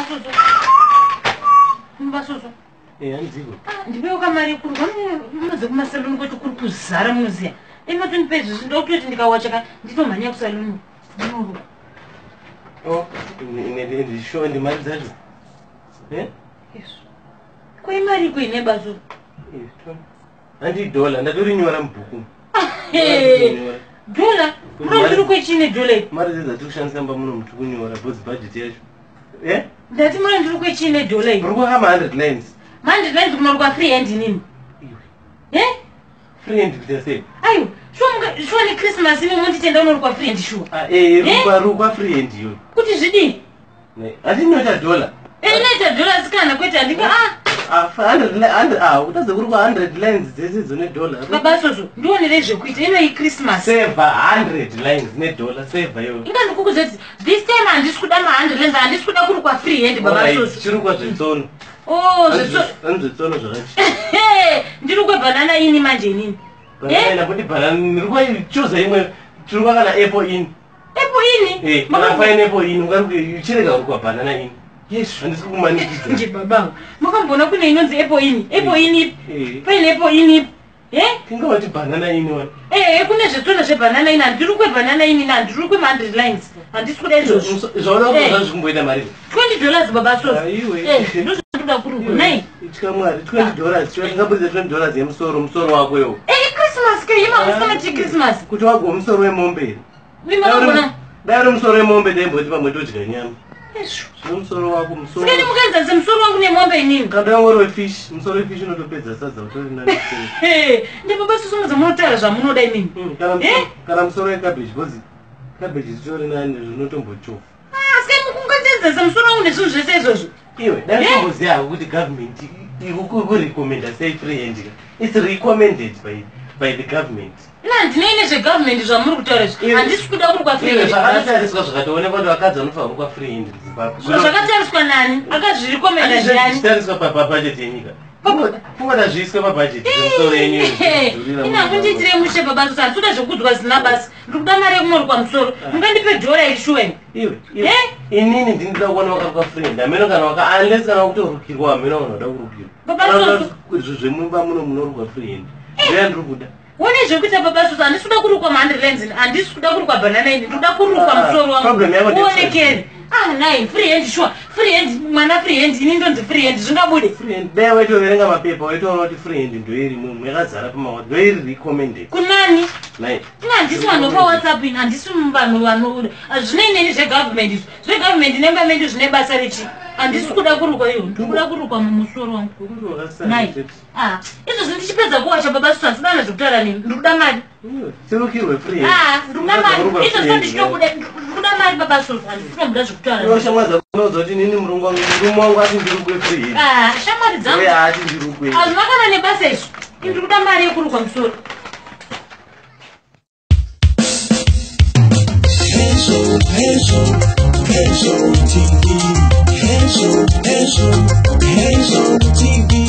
Soso. Baba Soso. Handiko. Ndibeuka mari kurwa munoze kumasaluni kwetu kuri kuzara munoziya. Inotoni pedzi ndokutoti ndikawacha nditomhanya kusaluni. Ndinoruka. Oh, ndishowa ndimari dzacho. Yesu. Kwai mari kuine bazo. Handi dola ndatorinyora mubhuku. Dola? Ndiri kwechine dola. Mari dzati kushandisa mba muno muti kunyora bhodzi budget yacho. Ndati mara ndiri kwechine dola. Uri kwakama 100 lines. 100 lines kunorwa free hand nini? Free hand kuita sei? Ayo, shuwa ni Christmas imi munditenda unorwa free hand shuwa. Rukwa free hand iyo. Kuti zvidini? Hati inoita dola. Inoita dola sikana kwete handika utaze kuri kwa 100 lines dzese dzone dola. Baba Soso, ndionere zvekuita ino iChristmas. Save 100 lines nedola, save yo. Ingandikukuzoti this time handisi kuda ma 100 lines, handisi kuda kuri kwa free hand Baba Soso. Chiri kwa zvitsono. Oh, zvitsono zvakachi. Ndiri kwebanana ini manje inini. Banana kuti banana ndiri choose imwe chiri kwa kana apple in. Apple in? Kana pineapple in ungari uchirega uri kwa banana in. Yesu, handisi kumanikidza. Nje baba. Makambona kune inonzi apple in. Apple in. Pineapple in. Tingavati banana in one. Kune zvitsono zvebanana in. Handiri kwebanana in, handiri kwe 100 lines. Handisi kuda izvozvo. Zvaona kuti zvikumboita mari. $20 Baba Soso. Ndozvinoda kuruku nai. Itya mwari, $20. Tingabudisa $20 yemusoro wako yo. Christmas ke yima usina Christmas. Kuti wagwa musoro wemombe. Mimabona. Dai musoro wemombe ndemboti pamwe todya nyama. Yesu. Musoro wako musoro. Sikeni mukenza musoro wangu nemombe inini. Kada yangu wefish, musoro wefish unotopedza sadza utori nani. Ndi Baba Soso munotaura zvamunoda inini. Kana musoro wecabbage bozi. Cabbage zitori nani zvinotombochofa. Sikeni mukungodzedza musoro wangu nezvinhu zvese izvozvo. Iwe, dai kumboziya kuti government ikurecommenda say free hand. It's recommended by the government. Ndinoine zvegovernment zvamuri kutaura izvi. Handisi kuda kuri kwa free hand. Zvakatariswa zvakatoonekwa kuti vakadzi vanofanira kwa free hand muZimbabwe. Zvakatariswa nani? Akazvirekomenda ndiani? Zvitariswa pabudget yenyika. Kungoda zviiswe pabudget yemusoro yenyu. Ina kundiitire mushe Baba Soso, handikuda zvekudzwa zina basi. Ndiri kuda mari yekunorwa musoro. Mungandipe dola irishuweni. Inini ndinoda kuona wakarukwa free hand. Ameno kana unless kana kutorukirwa ameno unoda kurukirwa. Baba Soso. Zvemumba muno munorukwa free hand. Ndiyani ndiri kuda. Wone zvekuita Baba Soso, handisi kuda kurukwa ma100 lines, handisi kuda kurukwa banana ini, ndikuda kurukwa musoro wangu. Problem yako uonekere. Nai, free hand sure. Free hand, mwana free hand, ini ndonzi free hand, zvingabude. Free hand, dai waitoverenga mapepa, waitoona kuti free hand ndoiri munhu yakazara pamawati, ndoiri recommended. Kunani? Nai. Handisi vanhu pa WhatsApp ini, handisi vanhu vano zvinoineni zvegovernment izvo. Zvegovernment nembamendu zvine basa rechi. Handisi kuda kurukwa iyo, ndikuda kurukwa mumusoro wangu. Nai. Izvo ndichipedza kuwacha Baba Soso, handisina zvekutaura nemi, ndikuda mari. Sirukirwe free hand. Ndikuda mari. Izvo ndikuda mari Baba Soso, handisina kuda zvekutaura. Iwo shamwari dzako unozoti nini murume wangu ati ndirukwe free hand. Shamwari dzangu. Uye ati ndirukwe. Azvinakana nebasa izvo. Ndikuda mari yekurukwa musoro. Henso TV.